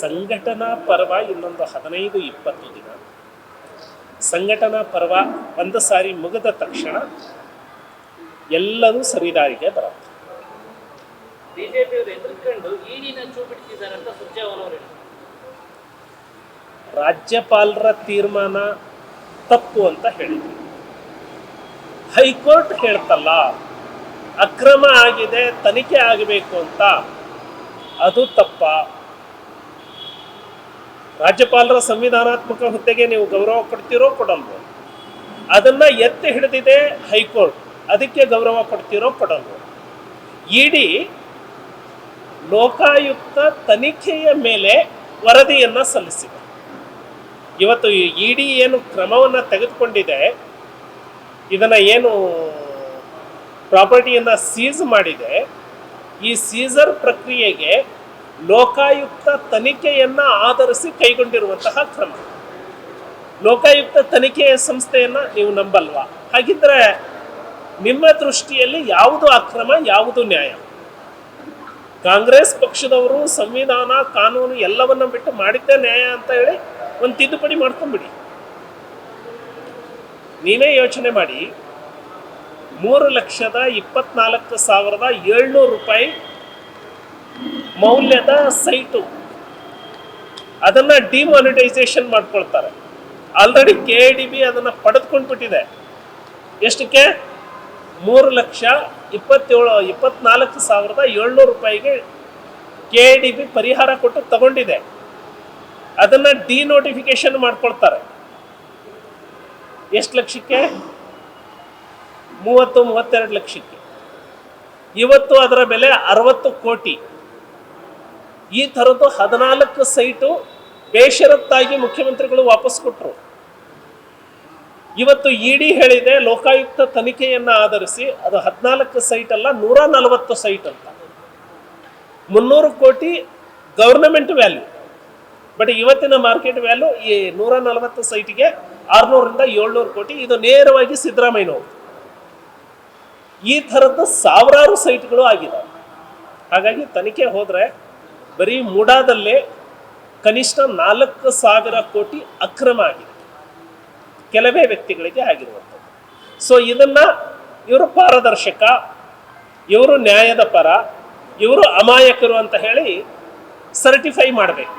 ಸಂಘಟನಾ ಪರ್ವ ಇನ್ನೊಂದು 15-20 ದಿನ. ಸಂಘಟನಾ ಪರ್ವ ಒಂದು ಸಾರಿ ಮುಗಿದ ತಕ್ಷಣ ಎಲ್ಲರೂ ಸರಿದಾರಿಗೆ ಬರುತ್ತೆ. ಬಿಜೆಪಿಯವರು ಎದುರ್ಕೊಂಡು ಈಡಿನ ಚೂ ಬಿಡ್ತಿದ್ದಾರೆ ಅಂತ ಸುರ್ಜೇವಾಲಾ ಅವರು ಹೇಳಿದರು. ರಾಜ್ಯಪಾಲರ ತೀರ್ಮಾನ ತಪ್ಪು ಅಂತ ಹೇಳಿದ್ರು. ಹೈಕೋರ್ಟ್ ಹೇಳ್ತಲ್ಲ ಅಕ್ರಮ ಆಗಿದೆ, ತನಿಖೆ ಆಗಬೇಕು ಅಂತ, ಅದು ತಪ್ಪ. ರಾಜ್ಯಪಾಲರ ಸಂವಿಧಾನಾತ್ಮಕ ಹುದ್ದೆಗೆ ನೀವು ಗೌರವ ಕೊಡ್ತೀರೋ ಕೊಡಲ್ವೋ, ಅದನ್ನ ಎತ್ತಿ ಹಿಡಿದಿದೆ ಹೈಕೋರ್ಟ್, ಅದಕ್ಕೆ ಗೌರವ ಕೊಡ್ತೀರೋ ಕೊಡಲ್ವೋ. ಇಡಿ ಲೋಕಾಯುಕ್ತ ತನಿಖೆಯ ಮೇಲೆ ವರದಿಯನ್ನ ಸಲ್ಲಿಸಿದೆ. ಇವತ್ತು ಇಡಿ ಏನು ಕ್ರಮವನ್ನು ತೆಗೆದುಕೊಂಡಿದೆ, ಇದನ್ನ ಏನು ಪ್ರಾಪರ್ಟಿಯನ್ನ ಸೀಸ್ ಮಾಡಿದೆ, ಈ ಸೀಸರ್ ಪ್ರಕ್ರಿಯೆಗೆ ಲೋಕಾಯುಕ್ತ ತನಿಖೆಯನ್ನ ಆಧರಿಸಿ ಕೈಗೊಂಡಿರುವಂತಹ ಕ್ರಮ. ಲೋಕಾಯುಕ್ತ ತನಿಖೆಯ ಸಂಸ್ಥೆಯನ್ನ ನೀವು ನಂಬಲ್ವಾ? ಹಾಗಿದ್ರೆ ನಿಮ್ಮ ದೃಷ್ಟಿಯಲ್ಲಿ ಯಾವುದು ಅಕ್ರಮ, ಯಾವುದು ನ್ಯಾಯ? ಕಾಂಗ್ರೆಸ್ ಪಕ್ಷದವರು ಸಂವಿಧಾನ, ಕಾನೂನು ಎಲ್ಲವನ್ನ ಬಿಟ್ಟು ಮಾಡಿದ್ದೇ ನ್ಯಾಯ ಅಂತ ಹೇಳಿ ಒಂದು ತಿದ್ದುಪಡಿ ಮಾಡ್ಕೊಂಡ್ಬಿಡಿ. ನೀವೇ ಯೋಚನೆ ಮಾಡಿ, 3,24,700 ರೂಪಾಯಿ ಮೌಲ್ಯದ ಸೈಟು, ಅದನ್ನ ಡಿಮಾನಿಟೈಸೇಷನ್ ಮಾಡ್ಕೊಳ್ತಾರೆ. ಆಲ್ರೆಡಿ KIDB ಅದನ್ನ ಪಡೆದುಕೊಂಡ್ಬಿಟ್ಟಿದೆ. ಎಷ್ಟಕ್ಕೆ? 3,24,700 ರೂಪಾಯಿಗೆ KIDB ಪರಿಹಾರ ಕೊಟ್ಟು ತಗೊಂಡಿದೆ. ಅದನ್ನ ಡಿನೋಟಿಫಿಕೇಶನ್ ಮಾಡ್ಕೊಳ್ತಾರೆ. ಎಷ್ಟು ಲಕ್ಷಕ್ಕೆ? 30-32 ಲಕ್ಷಕ್ಕೆ. ಇವತ್ತು ಅದರ ಬೆಲೆ 60 ಕೋಟಿ. ಈ ಥರದ್ದು 14 ಸೈಟು ಬೇಷರತ್ತಾಗಿ ಮುಖ್ಯಮಂತ್ರಿಗಳು ವಾಪಸ್ ಕೊಟ್ಟರು. ಇವತ್ತು ಇಡಿ ಹೇಳಿದೆ ಲೋಕಾಯುಕ್ತ ತನಿಖೆಯನ್ನ ಆಧರಿಸಿ ಅದು 14 ಸೈಟ್ ಅಲ್ಲ, 140 ಸೈಟ್ ಅಂತ. 300 ಕೋಟಿ ಗವರ್ನಮೆಂಟ್ ವ್ಯಾಲ್ಯೂ. ಬಟ್ ಇವತ್ತಿನ ಮಾರ್ಕೆಟ್ ವ್ಯಾಲ್ಯೂ ಈ 140 ಸೈಟ್ಗೆ 600-700 ಕೋಟಿ. ಇದು ನೇರವಾಗಿ ಸಿದ್ದರಾಮಯ್ಯನವರು. ಈ ಥರದ್ದು ಸಾವಿರಾರು ಸೈಟ್ಗಳು ಆಗಿದೆ. ಹಾಗಾಗಿ ತನಿಖೆ ಹೋದರೆ ಬರೀ ಮುಡಾದಲ್ಲೇ ಕನಿಷ್ಠ 4,000 ಕೋಟಿ ಅಕ್ರಮ ಆಗಿದೆ, ಕೆಲವೇ ವ್ಯಕ್ತಿಗಳಿಗೆ ಆಗಿರುವಂಥದ್ದು. ಸೊ ಇದನ್ನ ಇವರು ಪಾರದರ್ಶಕ, ಇವರು ನ್ಯಾಯದ ಪರ, ಇವರು ಅಮಾಯಕರು ಅಂತ ಹೇಳಿ ಸರ್ಟಿಫೈ ಮಾಡಬೇಕು.